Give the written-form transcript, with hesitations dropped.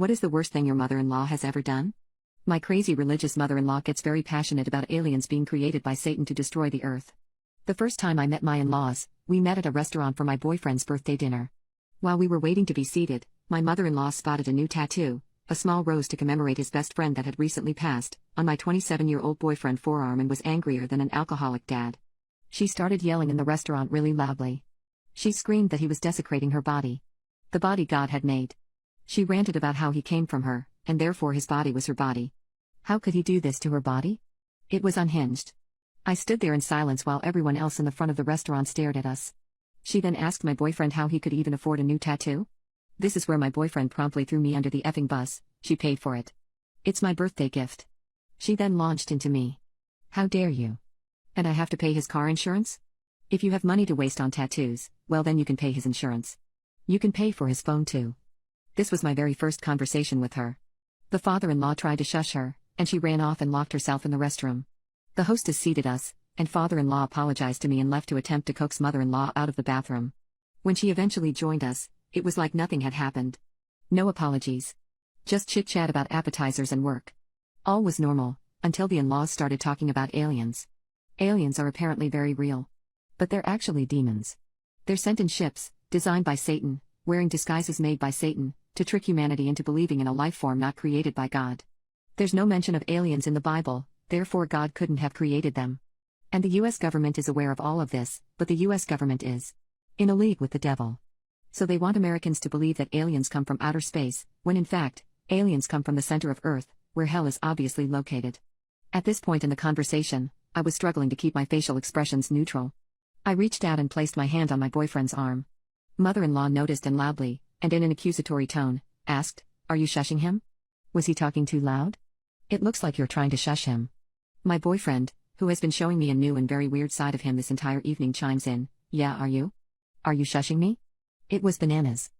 What is the worst thing your mother-in-law has ever done? My crazy religious mother-in-law gets very passionate about aliens being created by Satan to destroy the earth. The first time I met my in-laws, we met at a restaurant for my boyfriend's birthday dinner. While we were waiting to be seated, my mother-in-law spotted a new tattoo, a small rose to commemorate his best friend that had recently passed, on my 27-year-old boyfriend's forearm and was angrier than an alcoholic dad. She started yelling in the restaurant really loudly. She screamed that he was desecrating her body. The body God had made. She ranted about how he came from her, and therefore his body was her body. How could he do this to her body? It was unhinged. I stood there in silence while everyone else in the front of the restaurant stared at us. She then asked my boyfriend how he could even afford a new tattoo. This is where my boyfriend promptly threw me under the effing bus. She paid for it. It's my birthday gift. She then launched into me. How dare you? And I have to pay his car insurance? If you have money to waste on tattoos, well then you can pay his insurance. You can pay for his phone too. This was my very first conversation with her. The father-in-law tried to shush her, and she ran off and locked herself in the restroom. The hostess seated us, and father-in-law apologized to me and left to attempt to coax mother-in-law out of the bathroom. When she eventually joined us, it was like nothing had happened. No apologies. Just chit-chat about appetizers and work. All was normal, until the in-laws started talking about aliens. Aliens are apparently very real. But they're actually demons. They're sent in ships, designed by Satan, wearing disguises made by Satan, to trick humanity into believing in a life form not created by God. There's no mention of aliens in the Bible, therefore God couldn't have created them. And the US government is aware of all of this, but the US government is in a league with the devil. So they want Americans to believe that aliens come from outer space, when in fact, aliens come from the center of Earth, where hell is obviously located. At this point in the conversation, I was struggling to keep my facial expressions neutral. I reached out and placed my hand on my boyfriend's arm. Mother-in-law noticed and loudly, and in an accusatory tone, asked, "Are you shushing him? Was he talking too loud? It looks like you're trying to shush him." My boyfriend, who has been showing me a new and very weird side of him this entire evening, chimes in, "Yeah, are you? Are you shushing me?" It was bananas.